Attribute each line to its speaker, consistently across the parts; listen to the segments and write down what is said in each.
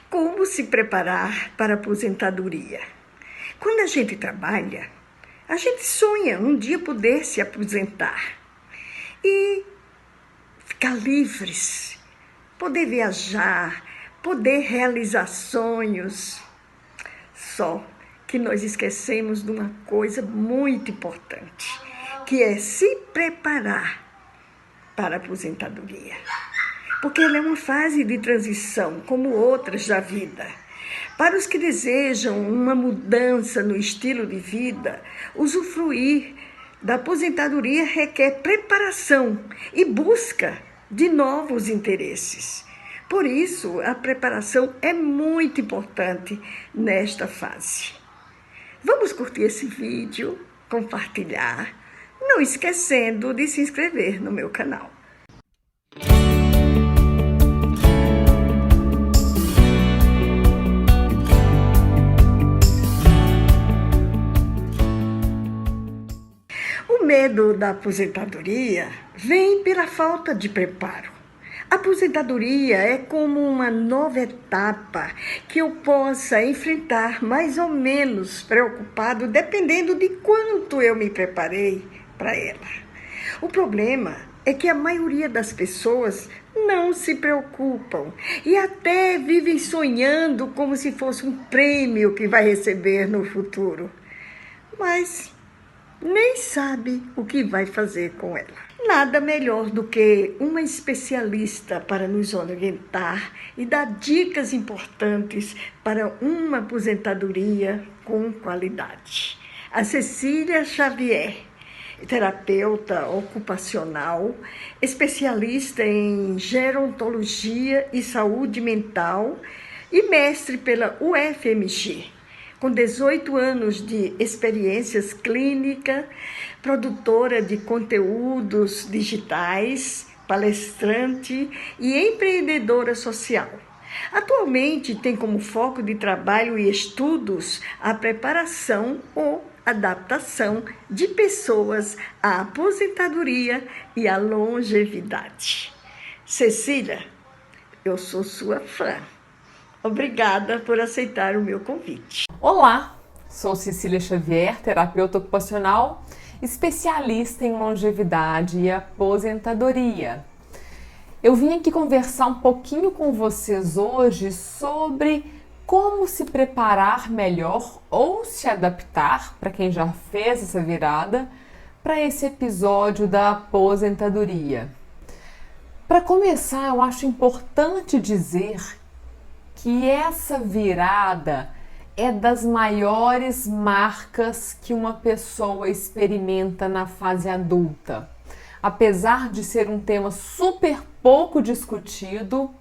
Speaker 1: Como se preparar para a aposentadoria? Quando a gente trabalha, a gente sonha um dia poder se aposentar e ficar livres, poder viajar, poder realizar sonhos. Só que nós esquecemos de uma coisa muito importante, que é se preparar para a aposentadoria. Porque ela é uma fase de transição, como outras da vida. Para os que desejam uma mudança no estilo de vida, usufruir da aposentadoria requer preparação e busca de novos interesses. Por isso, a preparação é muito importante nesta fase. Vamos curtir esse vídeo, compartilhar, não esquecendo de se inscrever no meu canal. O medo da aposentadoria vem pela falta de preparo. A aposentadoria é como uma nova etapa que eu possa enfrentar mais ou menos preocupado, dependendo de quanto eu me preparei para ela. O problema é que a maioria das pessoas não se preocupam e até vivem sonhando como se fosse um prêmio que vai receber no futuro. Mas nem sabe o que vai fazer com ela. Nada melhor do que uma especialista para nos orientar e dar dicas importantes para uma aposentadoria com qualidade. A Cecília Xavier, terapeuta ocupacional, especialista em gerontologia e saúde mental e mestre pela UFMG. Com 18 anos de experiências clínicas, produtora de conteúdos digitais, palestrante e empreendedora social. Atualmente tem como foco de trabalho e estudos a preparação ou adaptação de pessoas à aposentadoria e à longevidade. Cecília, eu sou sua fã. Obrigada por aceitar o meu convite.
Speaker 2: Olá, sou Cecília Xavier, terapeuta ocupacional, especialista em longevidade e aposentadoria. Eu vim aqui conversar um pouquinho com vocês hoje sobre como se preparar melhor ou se adaptar, para quem já fez essa virada, para esse episódio da aposentadoria. Para começar, eu acho importante dizer que essa virada é das maiores marcas que uma pessoa experimenta na fase adulta. Apesar de ser um tema super pouco discutido,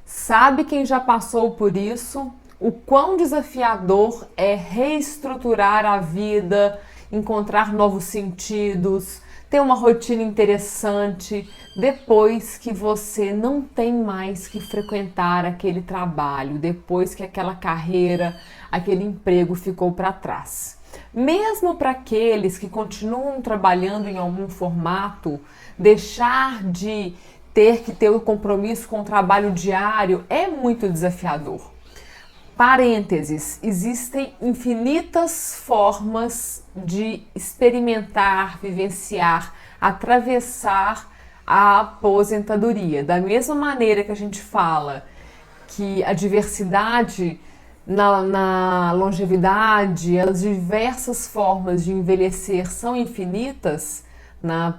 Speaker 2: sabe quem já passou por isso, o quão desafiador é reestruturar a vida, encontrar novos sentidos, ter uma rotina interessante, depois que você não tem mais que frequentar aquele trabalho, depois que aquela carreira, aquele emprego ficou para trás. Mesmo para aqueles que continuam trabalhando em algum formato, deixar de ter o compromisso com o trabalho diário é muito desafiador. Parênteses, existem infinitas formas de experimentar, vivenciar, atravessar a aposentadoria. Da mesma maneira que a gente fala que a diversidade na longevidade, as diversas formas de envelhecer são infinitas, na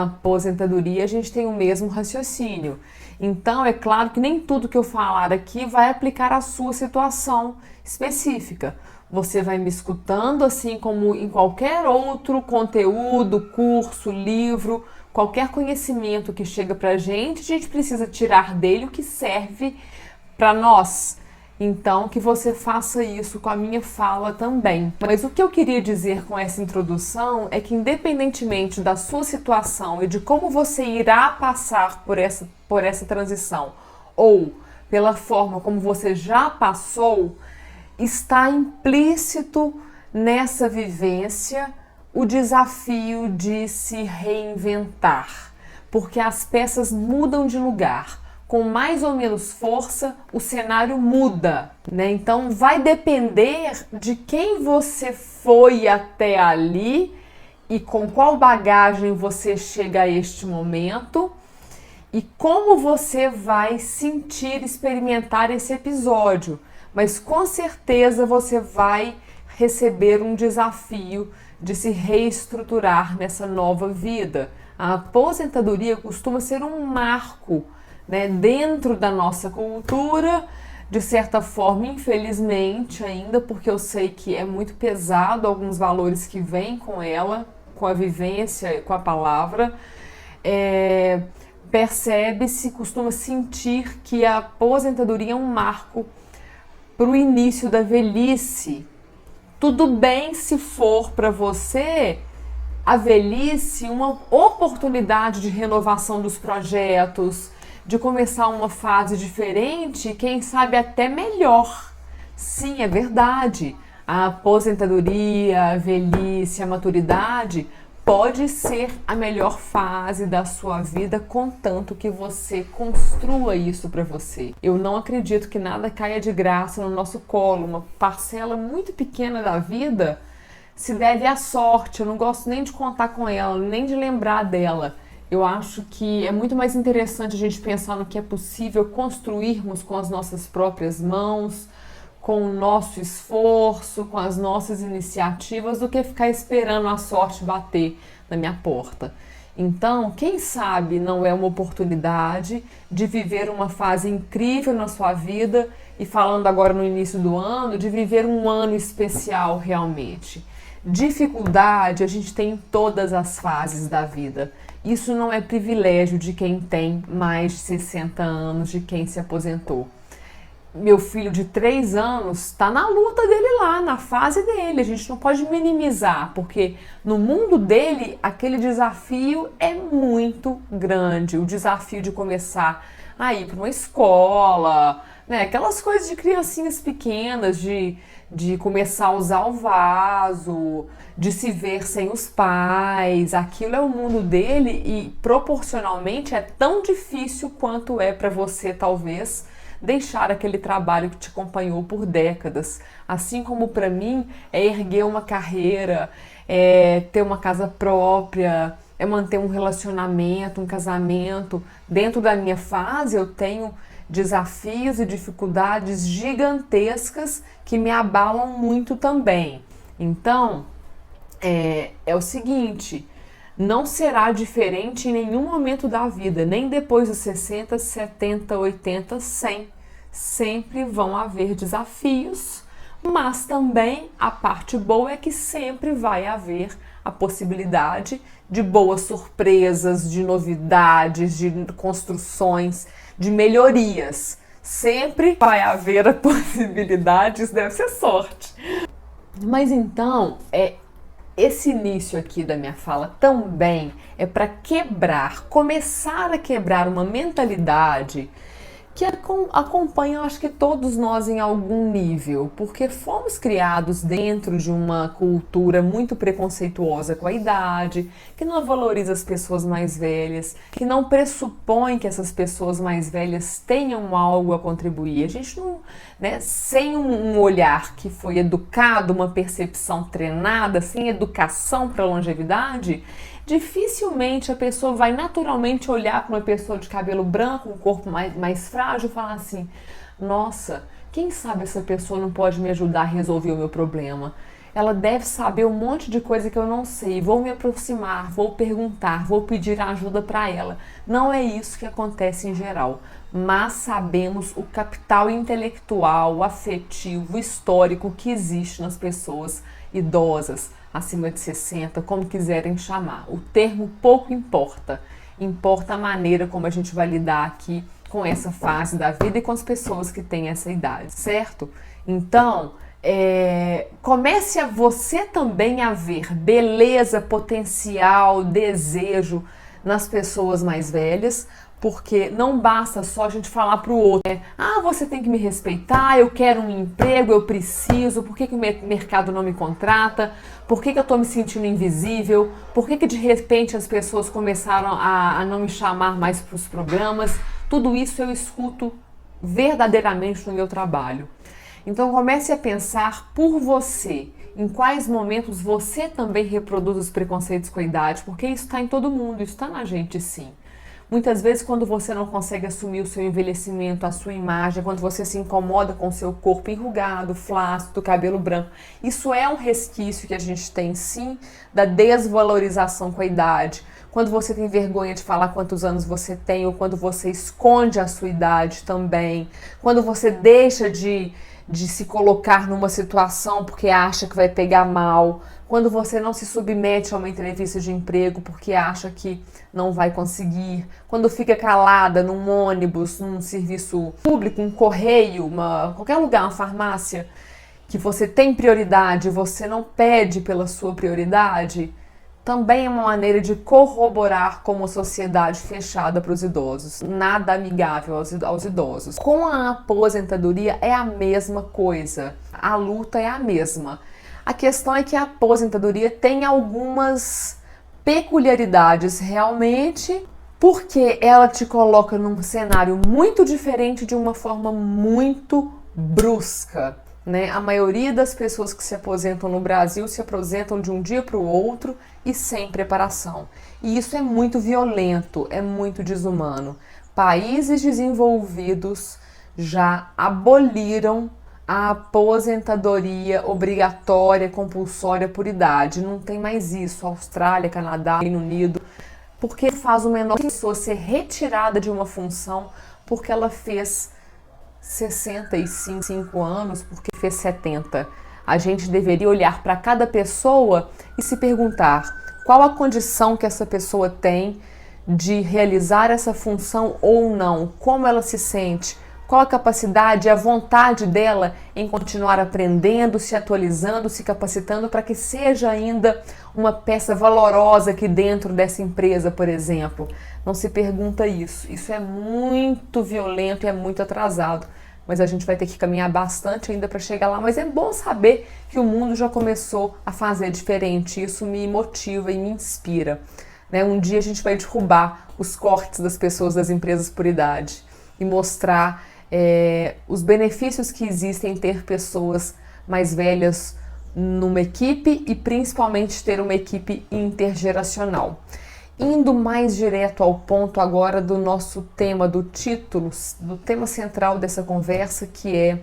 Speaker 2: aposentadoria a gente tem o mesmo raciocínio. Então, é claro que nem tudo que eu falar aqui vai aplicar à sua situação específica. Você vai me escutando, assim como em qualquer outro conteúdo, curso, livro, qualquer conhecimento que chega pra gente, a gente precisa tirar dele o que serve para nós. Então, que você faça isso com a minha fala também. Mas o que eu queria dizer com essa introdução é que, independentemente da sua situação e de como você irá passar por essa transição, ou pela forma como você já passou, está implícito nessa vivência o desafio de se reinventar, porque as peças mudam de lugar. com mais ou menos força, o cenário muda, né? Então vai depender de quem você foi até ali e com qual bagagem você chega a este momento e como você vai sentir, experimentar esse episódio. Mas com certeza você vai receber um desafio de se reestruturar nessa nova vida. A aposentadoria costuma ser um marco, né, dentro da nossa cultura, de certa forma, infelizmente ainda, porque eu sei que é muito pesado alguns valores que vêm com ela, com a vivência, com a palavra. Percebe-se, costuma sentir que a aposentadoria é um marco para o início da velhice. Tudo bem se for para você a velhice uma oportunidade de renovação dos projetos, de começar uma fase diferente, quem sabe até melhor. Sim, é verdade. A aposentadoria, a velhice, a maturidade pode ser a melhor fase da sua vida, contanto que você construa isso para você. Eu não acredito que nada caia de graça no nosso colo. Uma parcela muito pequena da vida se deve à sorte. Eu não gosto nem de contar com ela, nem de lembrar dela. Eu acho que é muito mais interessante a gente pensar no que é possível construirmos com as nossas próprias mãos, com o nosso esforço, com as nossas iniciativas, do que ficar esperando a sorte bater na minha porta. Então, quem sabe não é uma oportunidade de viver uma fase incrível na sua vida e, falando agora no início do ano, de viver um ano especial realmente. Dificuldade a gente tem em todas as fases da vida. Isso não é privilégio de quem tem mais de 60 anos, de quem se aposentou. Meu filho de 3 anos está na luta dele lá, na fase dele. A gente não pode minimizar, porque no mundo dele aquele desafio é muito grande. O desafio de começar a ir para uma escola, né? Aquelas coisas de criancinhas pequenas, de começar a usar o vaso, de se ver sem os pais. Aquilo é o mundo dele e proporcionalmente é tão difícil quanto é para você, talvez, deixar aquele trabalho que te acompanhou por décadas. Assim como para mim é erguer uma carreira, é ter uma casa própria, é manter um relacionamento, um casamento. Dentro da minha fase eu tenho desafios e dificuldades gigantescas que me abalam muito também. Então, é o seguinte, não será diferente em nenhum momento da vida, nem depois dos 60, 70, 80, 100. Sempre vão haver desafios, mas também a parte boa é que sempre vai haver a possibilidade de boas surpresas, de novidades, de construções, de melhorias. Sempre vai haver a possibilidade, isso deve ser sorte. Mas então, esse início aqui da minha fala também é para começar a quebrar uma mentalidade que acompanha, acho que todos nós em algum nível, porque fomos criados dentro de uma cultura muito preconceituosa com a idade, que não valoriza as pessoas mais velhas, que não pressupõe que essas pessoas mais velhas tenham algo a contribuir. A gente não, né, sem um olhar que foi educado, uma percepção treinada, sem educação para a longevidade, dificilmente a pessoa vai naturalmente olhar para uma pessoa de cabelo branco, um corpo mais frágil e falar assim, nossa, quem sabe essa pessoa não pode me ajudar a resolver o meu problema? Ela deve saber um monte de coisa que eu não sei, vou me aproximar, vou perguntar, vou pedir ajuda para ela. Não é isso que acontece em geral, mas sabemos o capital intelectual, afetivo, histórico que existe nas pessoas idosas, acima de 60, como quiserem chamar. O termo pouco importa. Importa a maneira como a gente vai lidar aqui com essa fase da vida e com as pessoas que têm essa idade, certo? Então, comece a você também a ver beleza, potencial, desejo nas pessoas mais velhas, porque não basta só a gente falar para o outro, você tem que me respeitar, eu quero um emprego, eu preciso, por que o mercado não me contrata, por que eu estou me sentindo invisível, por que de repente as pessoas começaram a não me chamar mais para os programas. Tudo isso eu escuto verdadeiramente no meu trabalho. Então comece a pensar por você, em quais momentos você também reproduz os preconceitos com a idade, porque isso está em todo mundo, isso está na gente sim. Muitas vezes quando você não consegue assumir o seu envelhecimento, a sua imagem, quando você se incomoda com o seu corpo enrugado, flácido, cabelo branco, isso é um resquício que a gente tem sim da desvalorização com a idade. Quando você tem vergonha de falar quantos anos você tem, ou quando você esconde a sua idade também, quando você deixa de se colocar numa situação porque acha que vai pegar mal, quando você não se submete a uma entrevista de emprego porque acha que não vai conseguir, quando fica calada num ônibus, num serviço público, um correio, qualquer lugar, uma farmácia, que você tem prioridade, você não pede pela sua prioridade, também é uma maneira de corroborar com uma sociedade fechada para os idosos, nada amigável aos idosos. Com a aposentadoria é a mesma coisa, a luta é a mesma. A questão é que a aposentadoria tem algumas peculiaridades realmente, porque ela te coloca num cenário muito diferente de uma forma muito brusca. Né? A maioria das pessoas que se aposentam no Brasil se aposentam de um dia para o outro e sem preparação. E isso é muito violento, é muito desumano. Países desenvolvidos já aboliram a aposentadoria obrigatória, compulsória por idade. Não tem mais isso. Austrália, Canadá, Reino Unido. Porque faz o menor pessoa ser retirada de uma função porque ela fez 65 anos, porque fez 70. A gente deveria olhar para cada pessoa e se perguntar qual a condição que essa pessoa tem de realizar essa função ou não, como ela se sente, qual a capacidade e a vontade dela em continuar aprendendo, se atualizando, se capacitando para que seja ainda uma peça valorosa aqui dentro dessa empresa, por exemplo. Não se pergunta isso. Isso é muito violento e é muito atrasado. Mas a gente vai ter que caminhar bastante ainda para chegar lá. Mas é bom saber que o mundo já começou a fazer diferente. Isso me motiva e me inspira. Né? Um dia a gente vai derrubar os cortes das pessoas das empresas por idade e mostrar os benefícios que existem em ter pessoas mais velhas numa equipe e principalmente ter uma equipe intergeracional. Indo mais direto ao ponto agora do nosso tema, do título, do tema central dessa conversa, que é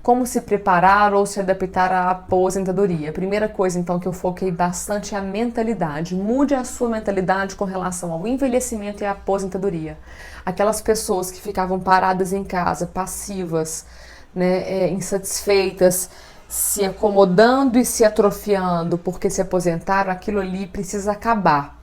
Speaker 2: como se preparar ou se adaptar à aposentadoria. A primeira coisa, então, que eu foquei bastante é a mentalidade. Mude a sua mentalidade com relação ao envelhecimento e à aposentadoria. Aquelas pessoas que ficavam paradas em casa, passivas, né, insatisfeitas, se acomodando e se atrofiando porque se aposentaram, aquilo ali precisa acabar.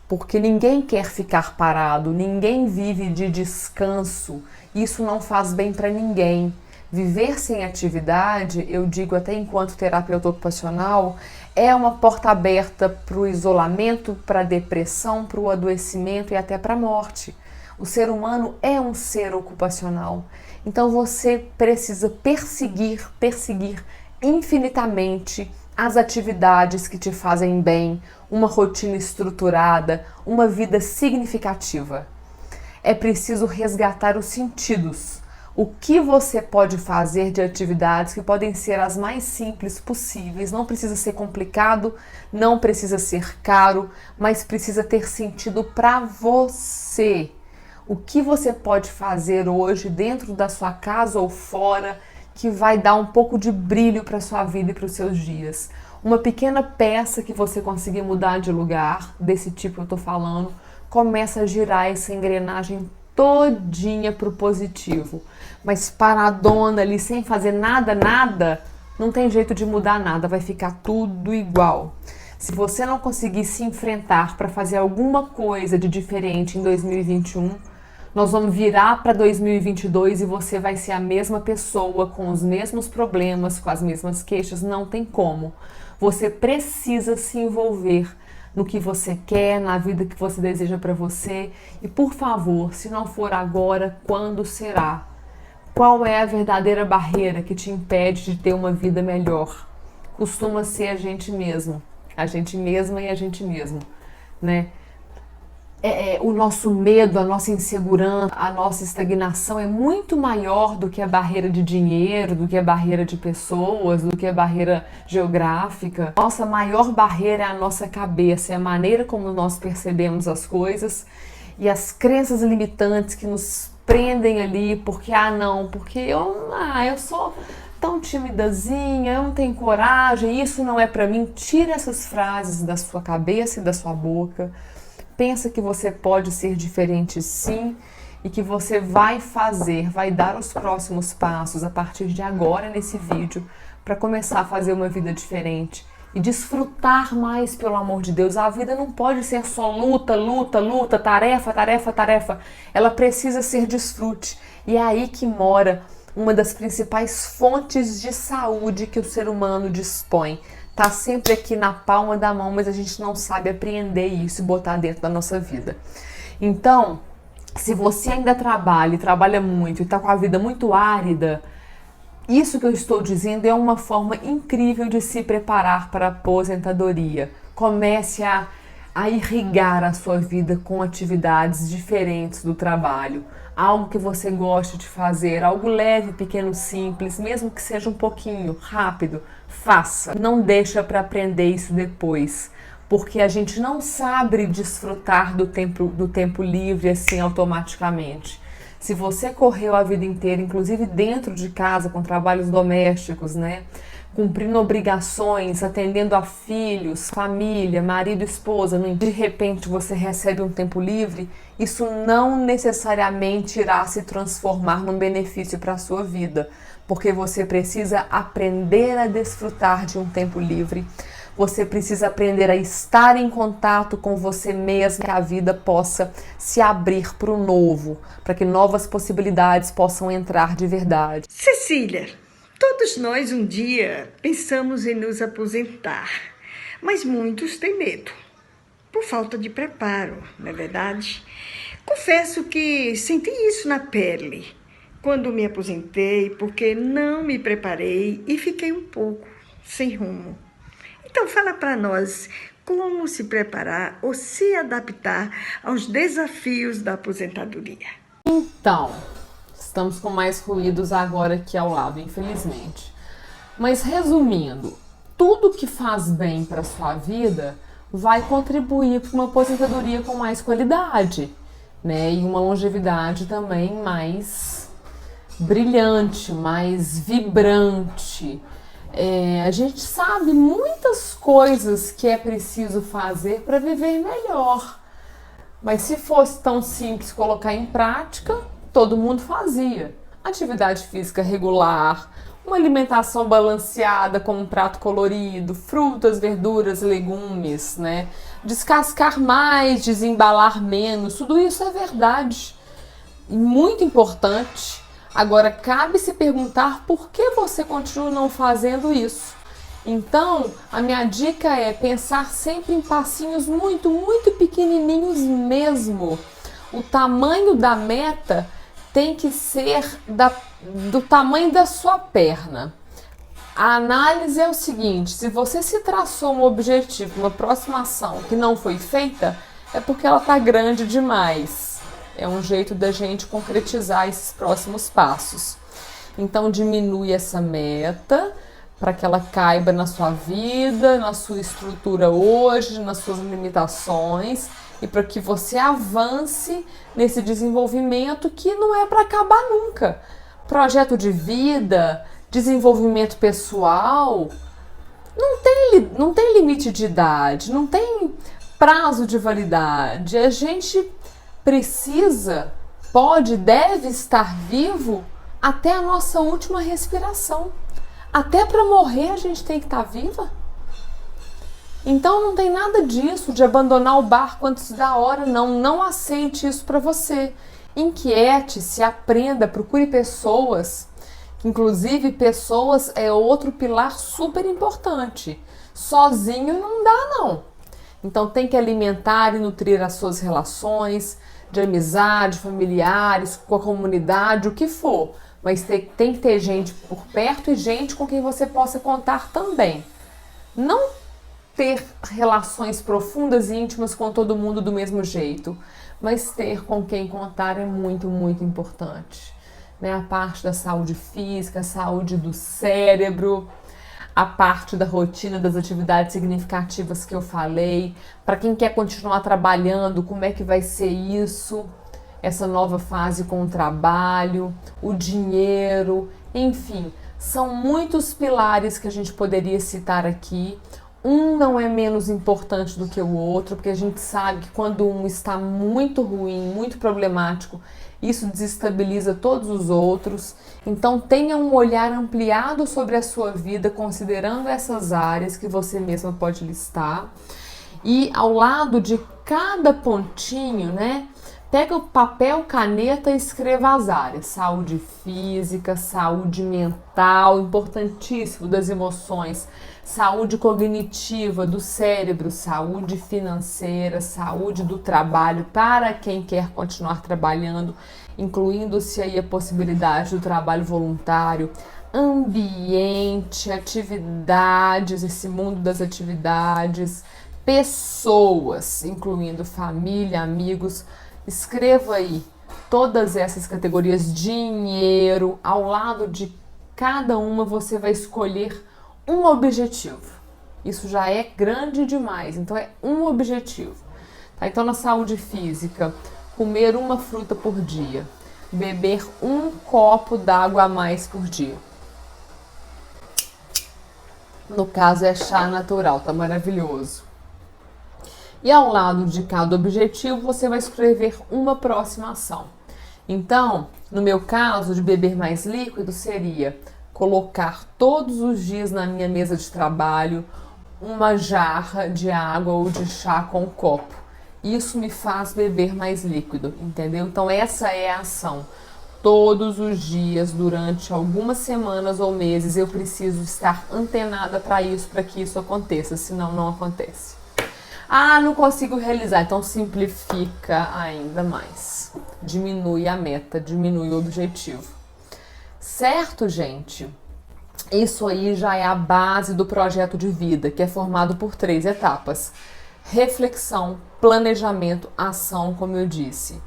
Speaker 2: Porque ninguém quer ficar parado, ninguém vive de descanso, isso não faz bem para ninguém. Viver sem atividade, eu digo até enquanto terapeuta ocupacional, é uma porta aberta para o isolamento, para a depressão, para o adoecimento e até para a morte. O ser humano é um ser ocupacional, então você precisa perseguir infinitamente as atividades que te fazem bem, uma rotina estruturada, uma vida significativa. É preciso resgatar os sentidos. O que você pode fazer de atividades que podem ser as mais simples possíveis. Não precisa ser complicado, não precisa ser caro, mas precisa ter sentido para você. O que você pode fazer hoje dentro da sua casa ou fora que vai dar um pouco de brilho para a sua vida e para os seus dias. Uma pequena peça que você conseguir mudar de lugar, desse tipo que eu estou falando, começa a girar essa engrenagem todinha para o positivo. Mas paradona ali, sem fazer nada, não tem jeito de mudar nada, vai ficar tudo igual. Se você não conseguir se enfrentar para fazer alguma coisa de diferente em 2021, nós vamos virar para 2022 e você vai ser a mesma pessoa, com os mesmos problemas, com as mesmas queixas, não tem como. Você precisa se envolver no que você quer, na vida que você deseja para você. E por favor, se não for agora, quando será? Qual é a verdadeira barreira que te impede de ter uma vida melhor? Costuma ser a gente mesmo. A gente mesma e a gente mesmo, né? o nosso medo, a nossa insegurança, a nossa estagnação é muito maior do que a barreira de dinheiro, do que a barreira de pessoas, do que a barreira geográfica. Nossa maior barreira é a nossa cabeça, é a maneira como nós percebemos as coisas e as crenças limitantes que nos prendem ali, porque porque eu sou tão timidazinha, eu não tenho coragem, isso não é pra mim. Tira essas frases da sua cabeça e da sua boca. Pensa que você pode ser diferente sim e que você vai dar os próximos passos a partir de agora nesse vídeo para começar a fazer uma vida diferente e desfrutar mais, pelo amor de Deus. A vida não pode ser só luta, luta, luta, tarefa, tarefa, tarefa. Ela precisa ser desfrute. E é aí que mora uma das principais fontes de saúde que o ser humano dispõe. Tá sempre aqui na palma da mão, mas a gente não sabe apreender isso e botar dentro da nossa vida. Então, se você ainda trabalha muito e tá com a vida muito árida, isso que eu estou dizendo é uma forma incrível de se preparar para a aposentadoria. Comece a irrigar a sua vida com atividades diferentes do trabalho. Algo que você goste de fazer, algo leve, pequeno, simples, mesmo que seja um pouquinho rápido, faça. Não deixa para aprender isso depois, porque a gente não sabe desfrutar do tempo livre assim automaticamente. Se você correu a vida inteira, inclusive dentro de casa, com trabalhos domésticos, né? Cumprindo obrigações, atendendo a filhos, família, marido, esposa, de repente você recebe um tempo livre, isso não necessariamente irá se transformar num benefício para a sua vida, porque você precisa aprender a desfrutar de um tempo livre, você precisa aprender a estar em contato com você mesmo, que a vida possa se abrir para o novo, para que novas possibilidades possam entrar de verdade.
Speaker 1: Cecília, todos nós um dia pensamos em nos aposentar, mas muitos têm medo, por falta de preparo, não é verdade? Confesso que senti isso na pele quando me aposentei, porque não me preparei e fiquei um pouco sem rumo. Então fala para nós como se preparar ou se adaptar aos desafios da aposentadoria.
Speaker 2: Então, estamos com mais ruídos agora aqui ao lado, infelizmente. Mas resumindo, tudo que faz bem para sua vida vai contribuir para uma aposentadoria com mais qualidade, né? E uma longevidade também mais brilhante, mais vibrante. A gente sabe muitas coisas que é preciso fazer para viver melhor. Mas se fosse tão simples colocar em prática, todo mundo fazia. Atividade física regular, uma alimentação balanceada com um prato colorido, frutas, verduras, legumes, né? Descascar mais, desembalar menos, tudo isso é verdade. E muito importante. Agora, cabe se perguntar por que você continua não fazendo isso. Então, a minha dica é pensar sempre em passinhos muito, muito pequenininhos mesmo. O tamanho da meta tem que ser do tamanho da sua perna. A análise é o seguinte: se você se traçou um objetivo, uma próxima ação que não foi feita, é porque ela está grande demais. É um jeito da gente concretizar esses próximos passos. Então diminui essa meta para que ela caiba na sua vida, na sua estrutura hoje, nas suas limitações e para que você avance nesse desenvolvimento que não é para acabar nunca. Projeto de vida, desenvolvimento pessoal, não tem limite de idade, não tem prazo de validade. A gente precisa, pode, deve estar vivo até a nossa última respiração. Até para morrer a gente tem que estar viva. Então não tem nada disso de abandonar o barco antes da hora, não. Não aceite isso para você. Inquiete-se, aprenda, procure pessoas. Inclusive, pessoas é outro pilar super importante. Sozinho não dá, não. Então tem que alimentar e nutrir as suas relações de amizade, familiares, com a comunidade, o que for. Mas tem que ter gente por perto e gente com quem você possa contar também. Não ter relações profundas e íntimas com todo mundo do mesmo jeito, mas ter com quem contar é muito, muito importante. Né? A parte da saúde física, a saúde do cérebro, a parte da rotina, das atividades significativas que eu falei. Para quem quer continuar trabalhando, como é que vai ser isso? Essa nova fase com o trabalho, o dinheiro, enfim, são muitos pilares que a gente poderia citar aqui. Um não é menos importante do que o outro, porque a gente sabe que quando um está muito ruim, muito problemático, isso desestabiliza todos os outros. Então tenha um olhar ampliado sobre a sua vida, considerando essas áreas que você mesma pode listar. E ao lado de cada pontinho, né? Pega o papel, caneta e escreva as áreas. Saúde física, saúde mental, importantíssimo, das emoções. Saúde cognitiva do cérebro, saúde financeira, saúde do trabalho para quem quer continuar trabalhando, incluindo-se aí a possibilidade do trabalho voluntário, ambiente, atividades, esse mundo das atividades, pessoas, incluindo família, amigos. Escreva aí todas essas categorias, dinheiro, ao lado de cada uma você vai escolher um objetivo. Isso já é grande demais, então é um objetivo. Tá? Então na saúde física, comer uma fruta por dia, beber um copo d'água a mais por dia. No caso é chá natural, tá maravilhoso. E ao lado de cada objetivo, você vai escrever uma próxima ação. Então, no meu caso de beber mais líquido, seria colocar todos os dias na minha mesa de trabalho uma jarra de água ou de chá com um copo. Isso me faz beber mais líquido, entendeu? Então essa é a ação. Todos os dias, durante algumas semanas ou meses, eu preciso estar antenada para isso, para que isso aconteça, senão não acontece. Ah, não consigo realizar, então simplifica ainda mais. Diminui a meta, diminui o objetivo. Certo, gente? Isso aí já é a base do projeto de vida, que é formado por 3 etapas. Reflexão, planejamento, ação, como eu disse.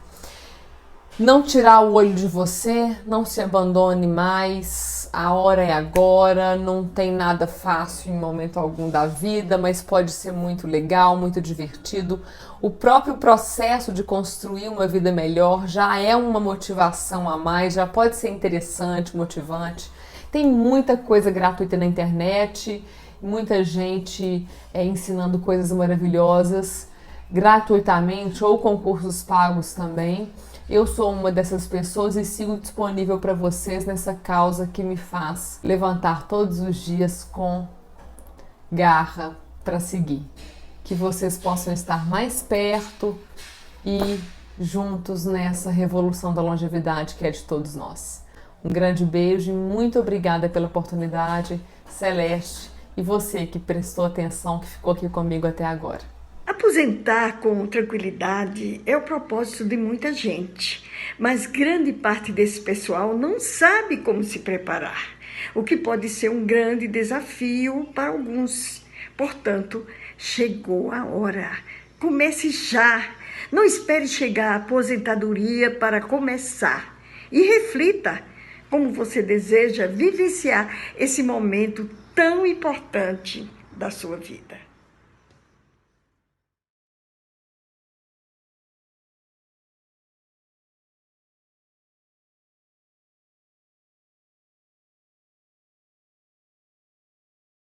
Speaker 2: Não tirar o olho de você, não se abandone mais, a hora é agora, não tem nada fácil em momento algum da vida, mas pode ser muito legal, muito divertido. O próprio processo de construir uma vida melhor já é uma motivação a mais, já pode ser interessante, motivante. Tem muita coisa gratuita na internet, muita gente ensinando coisas maravilhosas gratuitamente ou com cursos pagos também. Eu sou uma dessas pessoas e sigo disponível para vocês nessa causa que me faz levantar todos os dias com garra para seguir. Que vocês possam estar mais perto e juntos nessa revolução da longevidade que é de todos nós. Um grande beijo e muito obrigada pela oportunidade, Celeste, e você que prestou atenção, que ficou aqui comigo até agora.
Speaker 1: Aposentar com tranquilidade é o propósito de muita gente, mas grande parte desse pessoal não sabe como se preparar, o que pode ser um grande desafio para alguns. Portanto, chegou a hora. Comece já. Não espere chegar à aposentadoria para começar. E reflita como você deseja vivenciar esse momento tão importante da sua vida.